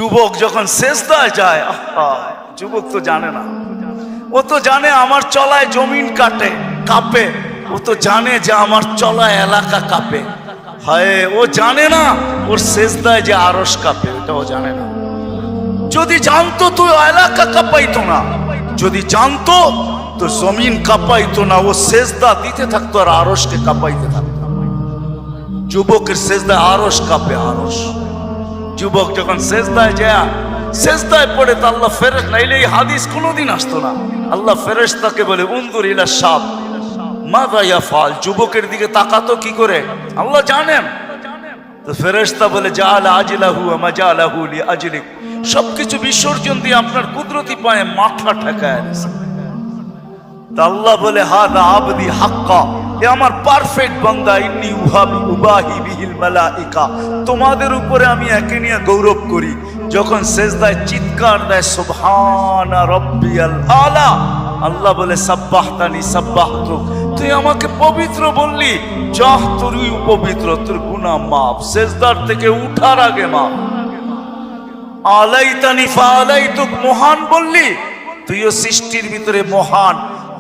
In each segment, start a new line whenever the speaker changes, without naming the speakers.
যুবক যখন সেজদায় যায়, যুবক তো জানে না, ও তো জানে আমার চলায় জমিন কাঁপে, ও তো জানে যে আমার চলায় এলাকা কাঁপে। হায়, ও জানে না ওর সেজদায় যে আরশ কাঁপে, এটা ও জানে না। যদি জানতো তো এলাকা কাঁপাইতো না, যদি জানতো তো জমিন কাঁপাইতো না, ও সেজদা দিতে থাকতো আর আরশকে কাঁপাইতে থাকতো। যুবকের সেজদায় আরশ কাঁপে, আরশ। যুবক যখন সেজদায় যায়, সেজদায় পড়ে তো আল্লাহ ফেরেশতা, নাইলে এই হাদিস কোনোদিন আসতো না। আল্লাহ ফেরেশতাকে বলে উনজুর ইলা শাব মাযা ইয়াফআল, যুবকের দিকে তাকাতো কি করে আল্লাহ জানেন। তো ফেরেশতা বলে জাআলা আজলাহু ওয়া মাজালাহু লিআজলিক, সবকিছু বিসর্জন দিয়ে আপনার কুদরতি পায়ে মাথা ঠেকায় দিয়েছে। তা আল্লাহ বলে হাদা আবদি হাক্কা, এ আমার পারফেক্ট বান্দা, ইন্নী উবাহি বিহিল মালাইকা, তোমাদের উপরে আমি একে নিয়ে গৌরব করি। যখন সেজদায় চিৎকার দেয় সুবহানা রাব্বিয়াল আলা, আল্লাহ বলে সাব্বাহতানি সাব্বাহতুক, তুই আমাকে পবিত্র বললি, যাহ তুই পবিত্র, তোর গুনাহ মাফ, সেজদার থেকে উঠার আগে মাফ। আলাইতানি ফাআলাইতুক, মহান বললি, তুইও সৃষ্টির ভিতরে মহান।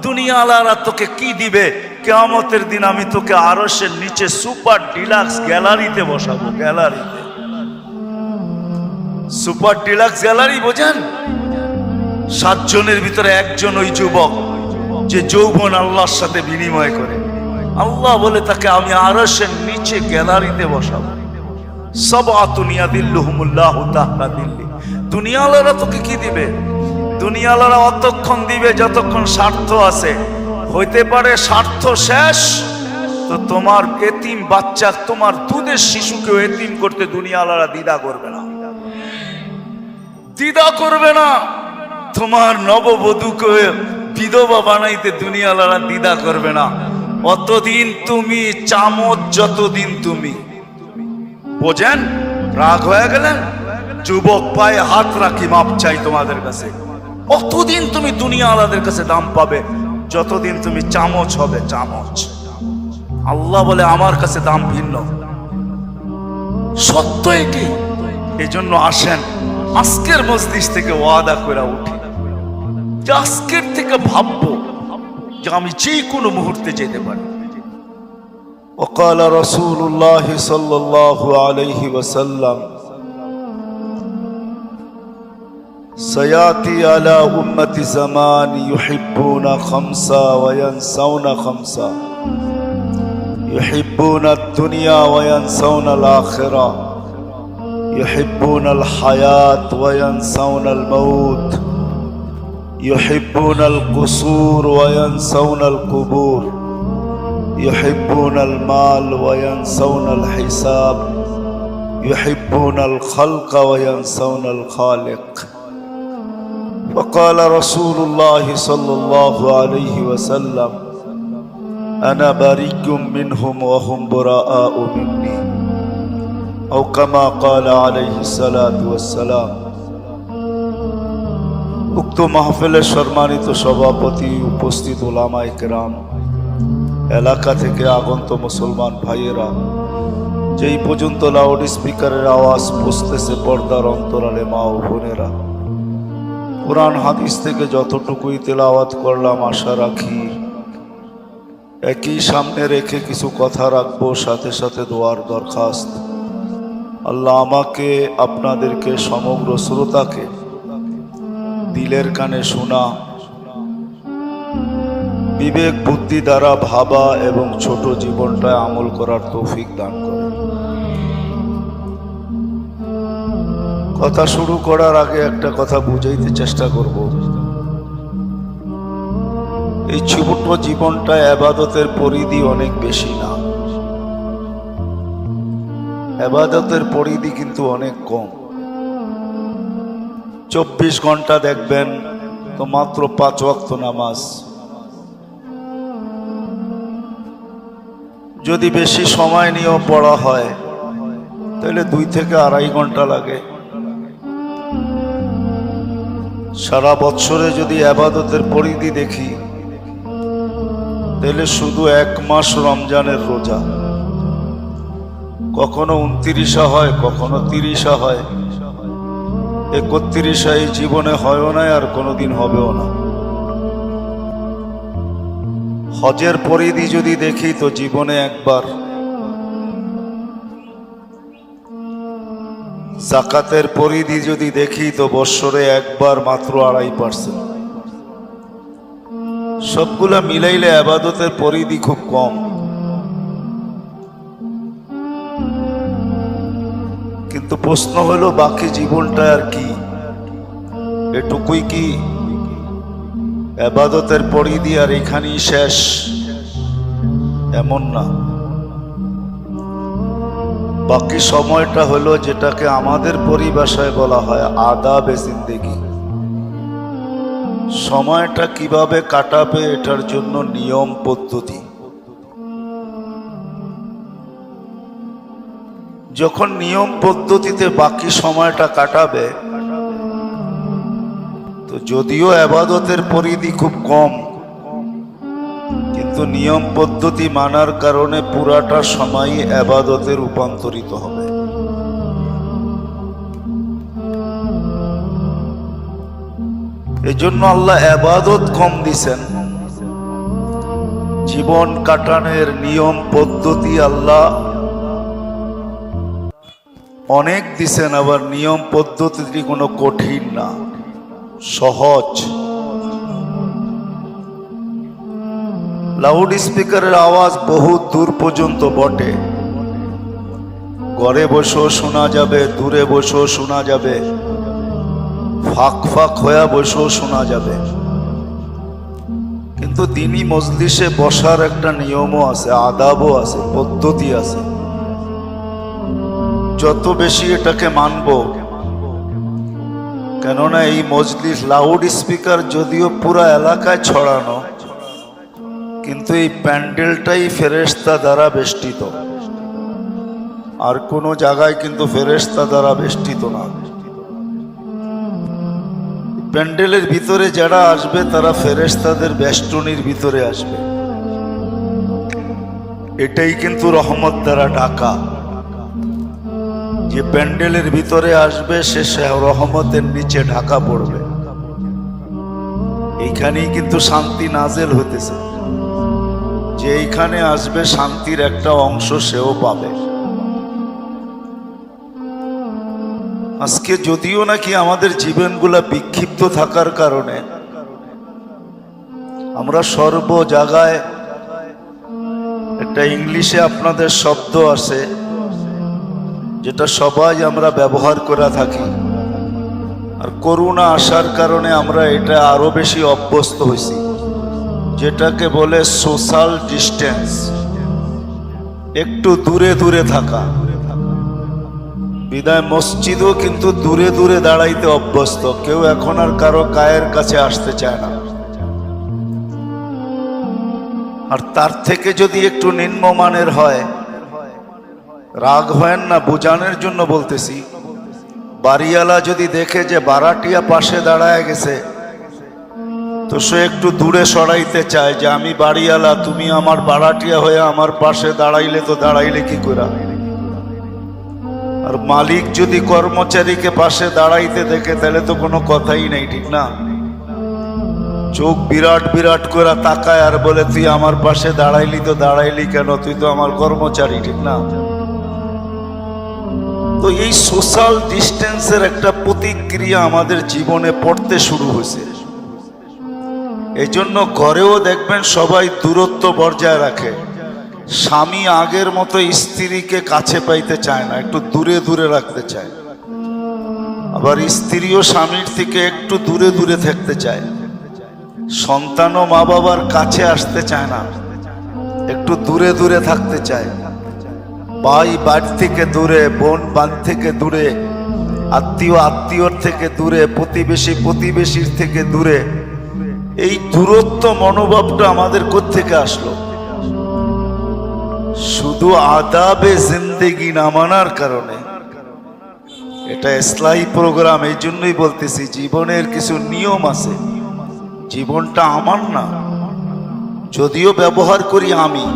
দুনিয়া আলারা তোকে কি দিবে? কিয়ামতের দিন আমি তোকে আরশের নিচে সুপার ডিলাক্স গ্যালারিতে বসাবো। গ্যালারিতে, সুপার ডিলাক্স গ্যালারি বোঝেন? 7 জনের ভিতরে একজন ওই যুবক যে যৌবন আল্লাহর সাথে বিনিময় করে। আল্লাহ বলে তাকে আমি আরশের নিচে গ্যালারিতে বসাবো। সাবআতুন ইয়াদিল্লুহুমুল্লাহু তাহতা দিল্লি। দুনিয়াওয়ালারা তোকে কি দিবে? দুনিয়াওয়ালারা অতক্ষণ দিবে যতক্ষণ স্বার্থ আছে। হইতে পারে স্বার্থ শেষ তো তোমার এতিম বাচ্চা, তোমার দুধের শিশুকেও এতিম করতে দুনিয়াওয়ালারা দ্বিধা করবে না, দ্বিধা করবে না। তোমার নববধূকে বিধবা বানাইতে দুনিয়াওয়ালারা দ্বিধা করবে না। অতদিন তুমি চামচ, যতদিন তুমি বোঝেন। রাগ হয়ে গেলেন? যুবক পায়ে হাত রাখি, মাপ চাই তোমাদের কাছে। অতদিন তুমি দুনিয়াওয়ালাদের কাছে দাম পাবে যতদিন তুমি চামচ হবে, চামচ। আল্লাহ বলে আমার কাছে দাম ভিন্ন, সত্য এটি। এই জন্য আসেন আজকের মজলিস থেকে ওয়াদা করে উঠি যে আজকের থেকে ভাববো যে আমি যে কোনো মুহূর্তে যেতে পারি। وقال رسول الله صلى الله عليه وسلم سيأتي على أمة زمان يحبون خمسا وينسون خمسا، يحبون الدنيا وينسون الآخرة، يحبون الحياة وينسون الموت، يحبون القصور وينسون القبور، يحبون المال وينسون الحساب، يحبون الخلق وينسون الخالق. وقال رسول الله صلى الله عليه وسلم أنا بريء منهم وهم براء مني، أو كما قال عليه الصلاة والسلام। উক্ত মাহফিলের সম্মানিত সভাপতি, উপস্থিত উলামায়ে কেরাম, এলাকা থেকে আগত মুসলমান ভাইয়েরা, যেই পর্যন্ত লাউড স্পিকারের আওয়াজ পৌঁছতেছে পর্দার অন্তরালে মা ও বোনেরা, কোরআন হাদিস থেকে যতটুকুই তেলাওয়াত করলাম, আশা রাখি একই সামনে রেখে কিছু কথা রাখবো, সাথে সাথে দোয়ার দরখাস্ত। আল্লাহ আমাকে, আপনাদেরকে, সমগ্র শ্রোতাকে দিলের কানে শোনা, বিবেক বুদ্ধি দ্বারা ভাবা এবং ছোট জীবনটায় আমল করার তৌফিক দান করে। কথা শুরু করার আগে একটা কথা বুঝাইতে চেষ্টা করব। এই ছোট জীবনটা ইবাদতের পরিধি অনেক বেশি না, ইবাদতের পরিধি কিন্তু অনেক কম। 24 ঘন্টা দেখবেন তো মাত্র 5 ওয়াক্ত নামাজ। যদি বেশি সময় নিয়েও পড়া হয় তাহলে 2 থেকে 2.5 ঘন্টা লাগে। সারা বছরে যদি ইবাদতের পরিধি দেখি তাহলে শুধু 1 মাস রমজানের রোজা, কখনো 29 হয়, কখনো 30 হয়, 31 এই জীবনে হয়ও না, আর কোনোদিন হবেও না। হজের পরিধি যদি দেখি তো জীবনে একবার, যাকাতের পরিধি যদি দেখি তো বৎসরে একবার, মাত্র 2.5%। সবগুলা মিলাইলে ইবাদতের পরিধি খুব কম। কিন্তু প্রশ্ন হলো বাকি জীবনটা আর কি? এটুকুই কি ইবাদতের পরিধি আর এখানেই শেষ? এমন না। বাকি সময়টা হলো যেটাকে আমাদের পরিভাষায় বলা হয় আদাবে জিন্দেগি। সময়টা কিভাবে কাটাবে এটার জন্য নিয়ম পদ্ধতি। যখন নিয়ম পদ্ধতিতে বাকি সময়টা কাটাবে, তো যদিও ইবাদতের পরিধি খুব কম, কিন্তু নিয়ম পদ্ধতি মানার কারণে পুরাটা সময় ইবাদতে রূপান্তরিত হবে। এজন্য আল্লাহ ইবাদত কম দিছেন, জীবন কাটানোর নিয়ম পদ্ধতি আল্লাহ অনেক দিছেন। আবার নিয়ম পদ্ধতিটি কোনো কঠিন না, সহজ। লাউড স্পিকারের আওয়াজ বহু দূর পর্যন্ত বটে, ঘরে বসেও শোনা যাবে, দূরে বসেও শোনা যাবে, ফাঁক ফাঁক হয়ে বসেও শোনা যাবে। কিন্তু দিনী মজলিসে বসার একটা নিয়মও আছে, আদাবও আছে, পদ্ধতি আছে। যত বেশি এটাকে মানব, কেননা এই মজলিস লাউড স্পিকার যদিও পুরা এলাকায় ছড়ানো, কিন্তু এই প্যান্ডেলটাই ফেরেশতা দ্বারা বেষ্টিত। আর কোনো জায়গায় কিন্তু ফেরেশতা দ্বারা বেষ্টিত না। প্যান্ডেলের ভিতরে যারা আসবে তারা ফেরেশতাদের বেষ্টনীর ভিতরে আসবে। এটাই কিন্তু রহমত দ্বারা ঢাকা। যে প্যান্ডেলের ভিতরে আসবে সে রহমতের নিচে ঢাকা পড়বে। এইখানেই কিন্তু শান্তি নাজেল হতেছে। যে এইখানে আসবে শান্তির একটা অংশ সেও পাবে। আজকে যদিও নাকি আমাদের জীবনগুলা বিক্ষিপ্ত থাকার কারণে আমরা সর্ব জায়গায়, একটা ইংলিশে আপনাদের শব্দ আছে যেটা সবাই আমরা ব্যবহার করে থাকি, আর করোনা আসার কারণে আমরা এটা আরো বেশি অভ্যস্ত হয়েছি, যেটাকে বলে সোশ্যাল ডিস্টেন্স, একটু দূরে দূরে থাকা। বিদায় মসজিদও কিন্তু দূরে দূরে দাঁড়াইতে অভ্যস্ত, কেউ এখন আর কারো গায়ের কাছে আসতে চায় না। আর তার থেকে যদি একটু নিম্নমানের হয়, রাগ হয় না, বোঝানোর জন্য বলতেছি, বাড়িওয়ালা যদি দেখে যে বারাটিয়া পাশে দাঁড়ায় গেছে, তো সে একটু দূরে সরাইতে চায় যে আমি বাড়িওয়ালা, তুমি আমার বারাটিয়া হয়ে আমার পাশে দাঁড়াইলে তো দাঁড়াইলে কি করে। আর মালিক যদি কর্মচারীকে পাশে দাঁড়াইতে দেখে তাহলে তো কোনো কথাই নেই, ঠিক না? চোখ বিরাট বিরাট করে তাকায় আর বলে তুই আমার পাশে দাঁড়াইলি তো দাঁড়াইলি কেন, তুই তো আমার কর্মচারী, ঠিক না? তো এই সোশ্যাল ডিস্টেন্সের একটা প্রতিক্রিয়া আমাদের জীবনে পড়তে শুরু হয়েছে। এই জন্য ঘরেও দেখবেন সবাই দূরত্ব বজায় রাখে। স্বামী আগের মতো স্ত্রীকে কাছে পাইতে চায় না, একটু দূরে দূরে রাখতে চায়। আবার স্ত্রীও স্বামীর থেকে একটু দূরে দূরে থাকতে চায়। সন্তানও মা বাবার কাছে আসতে চায় না, একটু দূরে দূরে থাকতে চায়। ভাই বাড়ি থেকে দূরে, বোন বান থেকে দূরে, আত্মীয় আত্মীয়র থেকে দূরে, প্রতিবেশী প্রতিবেশীর থেকে দূরে। এই দূরত্ব মনোভাবটা আমাদের কোত্থেকে আসলো? শুধু আদাবে জিন্দেগি না মানার কারণে। এটা ইসলাহি প্রোগ্রাম, এই জন্যই বলতেছি জীবনের কিছু নিয়ম আছে। জীবনটা আমার না, যদিও ব্যবহার করি আমি।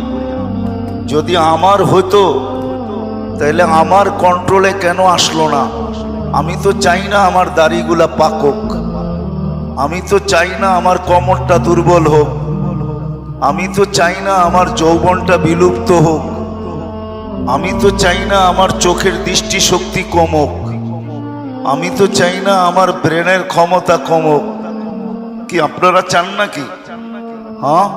যদি আমার হতো তাহলে আমার কন্ট্রোলে কেন আসলো না? আমি তো চাই না আমার দাড়িগুলা পাকক, আমি তো চাই না আমার কোমরটা দুর্বল হোক, আমি তো চাই না আমার যৌবনটা বিলুপ্ত হোক, আমি তো চাই না আমার চোখের দৃষ্টিশক্তি কমুক, আমি তো চাই না আমার ব্রেনের ক্ষমতা কমুক। কি আপনারা চান নাকি? হ্যাঁ,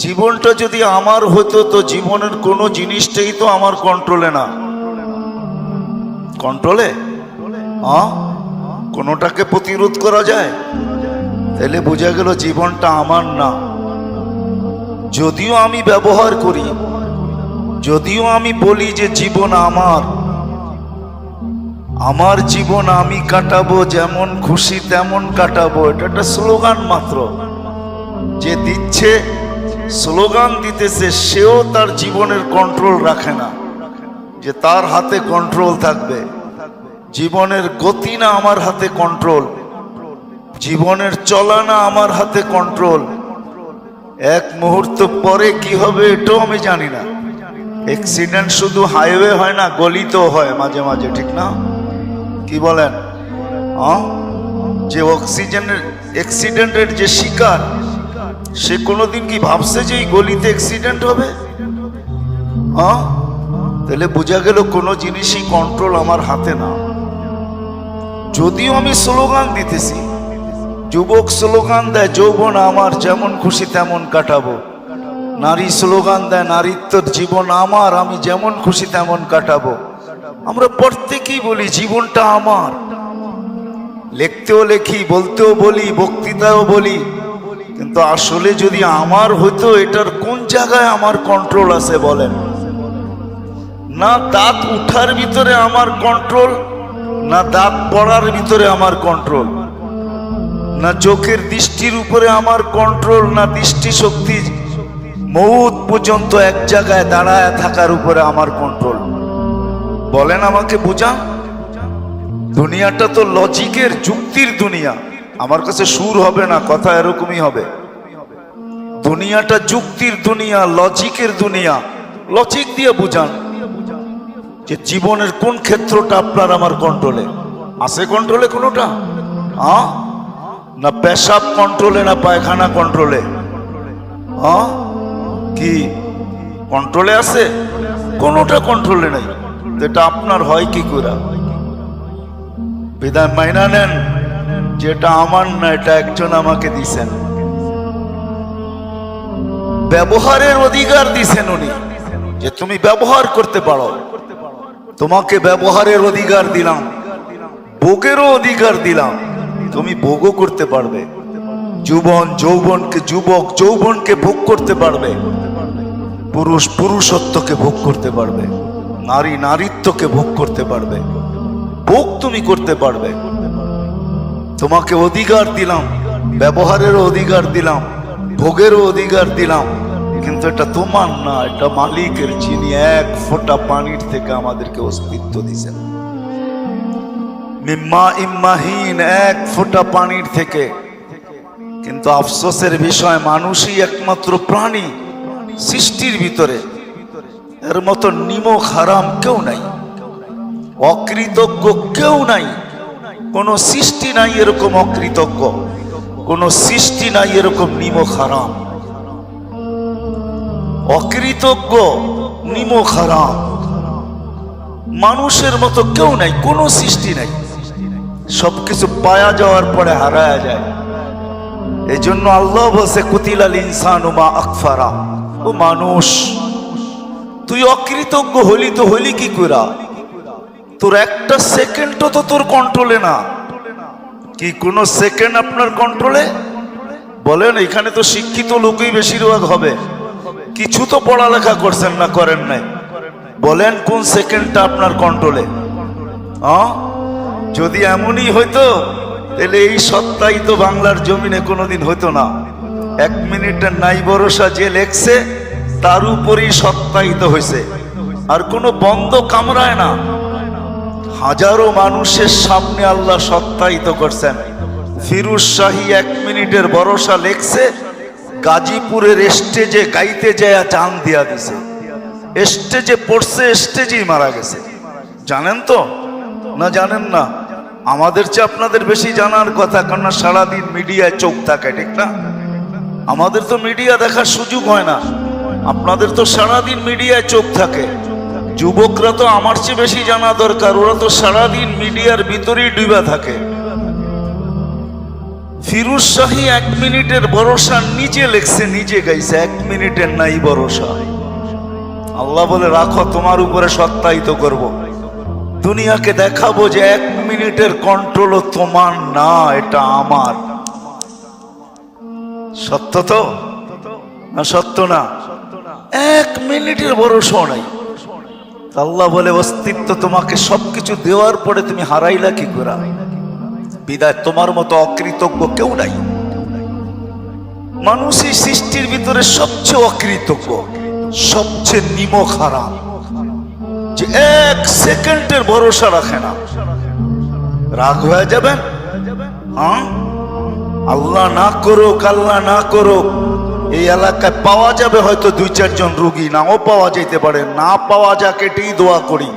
জীবনটা যদি আমার হতো তো জীবনের কোনো জিনিসটাই তো আমার কন্ট্রোলে না। কন্ট্রোলে? হ্যাঁ, কোনোটাকে প্রতিরোধ করা যায়? তাহলে বোঝা গেল জীবনটা আমার না। যদিও আমি ব্যবহার করি, যদিও আমি বলি যে জীবন আমার, আমার জীবন আমি কাটাবো, যেমন খুশি তেমন কাটাবো, এটা একটা স্লোগান মাত্র। যে দিচ্ছে, স্লোগান দিতেছে, সেও তার জীবনের কন্ট্রোল রাখে না যে তার হাতে কন্ট্রোল থাকবে। জীবনের গতি না আমার হাতে কন্ট্রোল, জীবনের চলা না আমার হাতে কন্ট্রোল। এক মুহূর্ত পরে কি হবে এটাও আমি জানি না। অ্যাক্সিডেন্ট শুধু হাইওয়ে হয় না, গলিতেও হয় মাঝে মাঝে, ঠিক না? কি বলেন? যে অ্যাক্সিডেন্টের যে শিকার, সে কোনোদিন কি ভাবছে যে এই গলিতে অ্যাক্সিডেন্ট হবে? তাহলে বোঝা গেল কোনো জিনিসই কন্ট্রোল আমার হাতে না। যদিও আমি স্লোগান দিতেছি, যুবক স্লোগান দেয় যৌবন আমার, যেমন খুশি তেমন কাটাবো। নারী স্লোগান দেয় নারীত্বর জীবন আমার, আমি যেমন খুশি তেমন কাটাবো। আমরা প্রত্যেকেই বলি জীবনটা আমার, লিখতেও লেখি, বলতেও বলি, বক্তৃতাও বলি, কিন্তু আসলে যদি আমার হইতো এটার কোন জায়গায় আমার কন্ট্রোল আছে বলেন? না দাঁত উঠার ভিতরে আমার কন্ট্রোল, না দাঁত পড়ার ভিতরে আমার কন্ট্রোল, না চোখের দৃষ্টির উপরে আমার কন্ট্রোল, না দৃষ্টিশক্তি মৌত পর্যন্ত এক জায়গায় দাঁড়ায় থাকার উপরে আমার কন্ট্রোল। বলেন, আমাকে বুঝান। দুনিয়াটা তো লজিকের, যুক্তির দুনিয়া। আমার কাছে সুর হবে না, কথা এরকমই হবে। দুনিয়াটা যুক্তির দুনিয়া, লজিকের দুনিয়া। লজিক দিয়ে বুঝান যে জীবনের কোন ক্ষেত্রটা আপনার আমার কন্ট্রোলে আছে? কন্ট্রোলে কোনোটা? না পেশাব কন্ট্রোলে, না পায়খানা কন্ট্রোলে? কি কন্ট্রোলে আছে? কোনোটা কন্ট্রোলে নাই। এটা আপনার হয় কি করে? বিদায় মাইনা নেন যেটা আমার না, এটা একজন আমাকে দিছেন। ব্যবহারের অধিকার দিছেন উনি, যে তুমি ব্যবহার করতে পারো। তোমাকে ব্যবহারের অধিকার দিলাম, ভোগেরও অধিকার দিলাম, তুমি ভোগও করতে পারবে। যুবক যৌবনকে ভোগ করতে পারবে, পুরুষ পুরুষত্বকে ভোগ করতে পারবে, নারী নারীত্বকে ভোগ করতে পারবে। ভোগ তুমি করতে পারবে। তোমাকে অধিকার দিলাম, ব্যবহারেরও অধিকার দিলাম, ভোগেরও অধিকার দিলাম, কিন্তু এটা তোমার না, এটা মালিকের, যিনি এক ফোঁটা পানির থেকে আমাদেরকে অস্তিত্ব দিয়েছেন। মিম্মা ইম্মাহিন, এক ফোঁটা পানির থেকে। কিন্তু আফসোসের বিষয়, মানুষই একমাত্র প্রাণী সৃষ্টির ভিতরে, এর মতো নিমক হারাম কেউ নাই, অকৃতজ্ঞ কেউ নাই। কোন সৃষ্টি নাই এরকম অকৃতজ্ঞ, কোন সৃষ্টি নাই এরকম নিমক হারাম। অকৃতজ্ঞ, নিমক হারাম, মানুষের মতো কেউ নাই, কোন সৃষ্টি নাই। সবকিছু পায়া যাওয়ার পরে হারায়া যায়। এই জন্য আল্লাহ বলছে কুতিলাল ইনসানু মা আকফারা। ও মানুষ, তুই অকৃতজ্ঞ হলি তো হলি কি কইরা? তোর একটা সেকেন্ডও তো তোর কন্ট্রোলে না। কি কোন সেকেন্ড আপনার কন্ট্রোলে? বলেন, এখানে তো শিক্ষিত লোকই বেশিরভাগ হবে, কিছু তো পড়ালেখা করছেন না, করেন নাই। বলেন কোন সেকেন্ডটা আপনার কন্ট্রোলে? যদি এমনই হইতো তাহলে এই সত্তাই তো বাংলার জমিনে কোনোদিন হইতো না। 1 মিনিটের নাই ভরসা যে লেখছে তার উপরই সত্তায়িত হয়েছে, আর কোনো বন্ধ কামড়ায় না। হাজারো মানুষের সামনে আল্লাহ সত্তায়িত করছেন। ফিরোজ শাহী 1 মিনিটের ভরসা লেখছে, গাজীপুরের স্টেজে গাইতে যায় চাঁদ দিয়া দিছে। স্টেজে পড়ছে, স্টেজেই মারা গেছে। জানেন তো না জানেন না? আমাদের চেয়ে আপনাদের বেশি জানার কথা, কেননা সারাদিন মিডিয়ায় চোখ থাকে, ঠিক না? আমাদের তো মিডিয়া দেখার সুযোগ হয় না, আপনাদের তো সারাদিন মিডিয়ায় চোখ থাকে। যুবকরা তো আমার চেয়ে বেশি জানা দরকার, ওরা তো সারাদিন মিডিয়ার ভিতরেই ডুবা থাকে। ফিরোজ শাহী 1 মিনিটের ভরসা নিজে লেখছে, নিজে গাইছে, 1 মিনিটের নাই ভরসা। আল্লাহ বলে রাখো, তোমার উপরে সত্যায়িত করব, দুনিয়াকে দেখাবো যে 1 মিনিটের কন্ট্রোলও তোমার না, এটা আমার। সত্য তো না? সত্য না? 1 মিনিটের ভরসা নাই। আল্লাহ বলে অস্তিত্ব তোমাকে সবকিছু দেওয়ার পরে তুমি হারাইলা কি করে? বিদায় তোমার মতো অকৃতজ্ঞ কেউ নাই। মানুষই সৃষ্টির ভিতরে সবচেয়ে অকৃতজ্ঞ, সবচেয়ে নিমক হারাম, যে 1 সেকেন্ডের ভরসা রাখে না। রাগ হয়ে যাবেন? হ্যাঁ, আল্লাহ না করুক, আল্লাহ না করুক, এই এলাকায় পাওয়া যাবে হয়তো 2-4 জন রোগী, নাও পাওয়া যেতে পারে, না পাওয়া যাক এটাই দোয়া করি।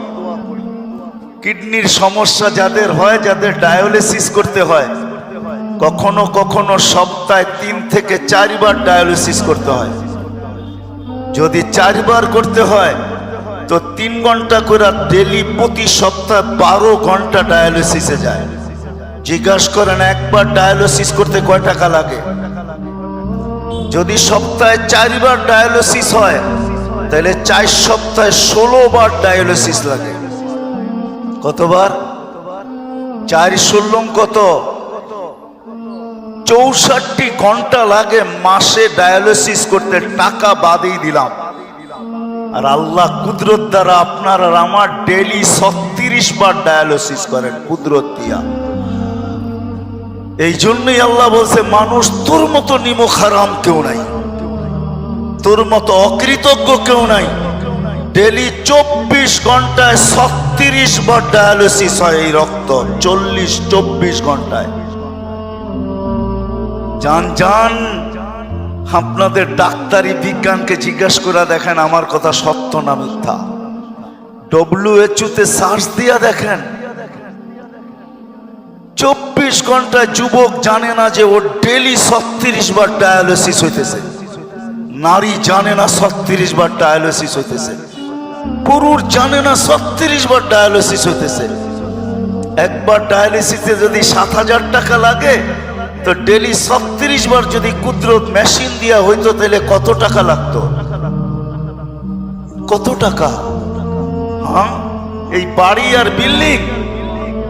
কিডনির সমস্যা যাদের হয়, যাদের ডায়ালিসিস করতে হয়, কখনো কখনো সপ্তাহে 3 থেকে 4 বার ডায়ালিসিস করতে হয়। যদি 4 বার করতে হয় তো 3 ঘন্টা করে ডেলি, প্রতি সপ্তাহে 12 ঘন্টা ডায়ালিসিসে যায়। জিজ্ঞাসা করেন একবার ডায়ালিসিস করতে কয় টাকা লাগে? যদি সপ্তাহে 4 বার ডায়ালিসিস হয় তাহলে 4 সপ্তাহে 16 বার ডায়ালিসিস লাগে। কতবার? 4 16 কত? 64 ঘন্টা লাগে মাসে ডায়ালিসিস করতে, টাকা বাদেই দিলাম। আর আল্লাহ কুদরত দ্বারা আপনার আর আমার ডেলি 36 বার ডায়ালিসিস করেন কুদরত দিয়া। এই জন্যই আল্লাহ বলছে, মানুষ তোর মতো নিমক হারাম কেউ নাই, তোর মতো অকৃতজ্ঞ কেউ নাই। ডেলি 24 ঘন্টায় 36 বার ডায়ালিসিস হয় এই রক্ত, 24 ঘন্টায়। জান জান, আপনাদের ডাক্তারি বিজ্ঞানকে জিজ্ঞাসা করে দেখেন আমার কথা সত্য না মিথ্যা। WHO তে সার্চ দিয়া দেখেন, 24 ঘন্টায় যুবক জানে না যে ওর ডেলি 36 বার ডায়ালিসিস হইতেছে। নারী জানে না 36 বার ডায়ালিসিস হইতেছে। পুরুষ জানে না 36 বার ডায়ালিসিস হইতেছে। একবার ডায়ালিসিসে যদি 7,000 টাকা লাগে, তো ডেলি 36 বার যদি কুদরত মেশিন দিয়া হইতো তাহলে কত টাকা লাগতো? কত টাকা? হ্যাঁ, এই বাড়ি আর বিল্ডিং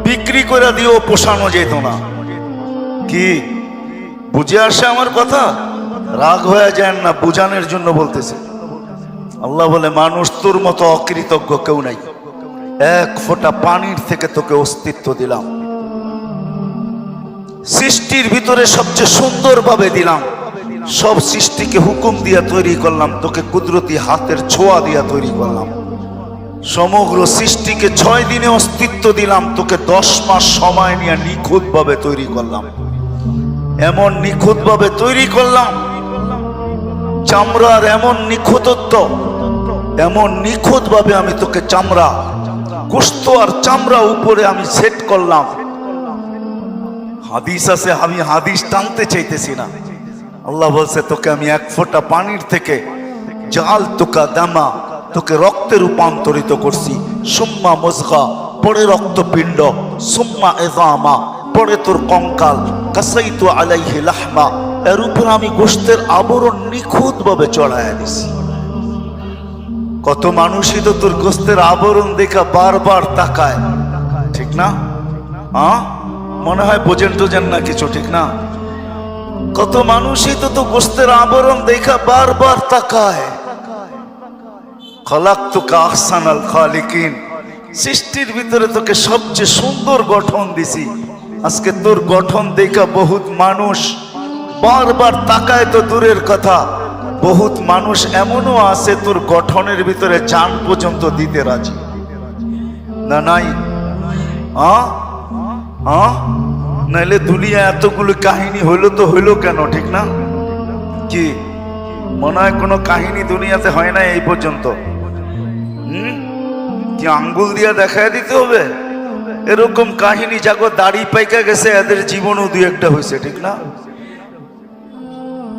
বিক্রি করে দিয়েও পোষানো যেত না। কি বুঝে আসে আমার কথা? রাগ হয়ে যায় না, বুঝানোর জন্য বলতেছে। আল্লাহ বলে, মানুষ তোর মতো অকৃতজ্ঞ কেউ নাই। 1 ফোঁটা পানির থেকে তোকে অস্তিত্ব দিলাম, সৃষ্টির ভিতরে সবচেয়ে সুন্দর ভাবে দিলাম, সব সৃষ্টিকে হুকুম দিয়া তৈরি করলাম, তোকে কুদরতি হাতের ছোঁয়া দিয়া তৈরি করলাম। সমগ্র সৃষ্টিকে 6 দিনে অস্তিত্ব দিলাম, তোকে 10 মাস সময় নিয়ে নিখুঁত ভাবে তৈরি করলাম। এমন নিখুঁত ভাবে তৈরি করলাম, চামড়ার এমন নিখুঁতত্ব, এমন নিখুঁত ভাবে আমি তোকে চামড়া, গোশত আর চামড়া উপরে আমি সেট করলাম। হাদিস আছে, আমি হাদিস টানতে চাইতেছি না। আল্লাহ বলছে, তোকে আমি 1 ফোঁটা পানির থেকে জাল তোকা দামা, তোকে রক্তে রূপান্তরিত করছি। সুম্মা মুজগা, পরে রক্তপিণ্ড, সুম্মা ইযামা, পরে তোর কঙ্কাল, কাসাইতু আলাইহি লাহমা, এর উপর আমি গোশতের আবরণ নিখুঁত ভাবে চড়াইয়া দিছি। কত মানুষই তো তোর গোশতের আবরণ দেখা বারবার তাকায়, ঠিক না? হ্যাঁ, মনে হয় বোঝেন টোজেন না কিছু, ঠিক না? কত মানুষই তো গোশতের আবরণ দেখা বারবার তাকায়। খলাকতুকা আহসানাল খালিকিন, সৃষ্টির ভিতরে তোকে সবচেয়ে সুন্দর গঠন দিছি। আজকে তোর গঠন দেখা বহুত মানুষ বারবার তাকায় তো দূরের কথা, বহুত মানুষ এমনও আছে তোর গঠনের ভিতরে জান পর্যন্ত দিতে রাজি না। নাই? নাইলে দুনিয়া এতগুলো কাহিনী হইলো তো হইলো কেন, ঠিক না? কি মনে হয় কোনো কাহিনী দুনিয়াতে হয় না এই পর্যন্ত? কি আঙ্গুল দিয়া দেখায় দিতে হবে? এরকম কাহিনী জাগো দাড়ি পাইকা গেছে, এদের জীবনও দুই একটা হয়েছে, ঠিক না?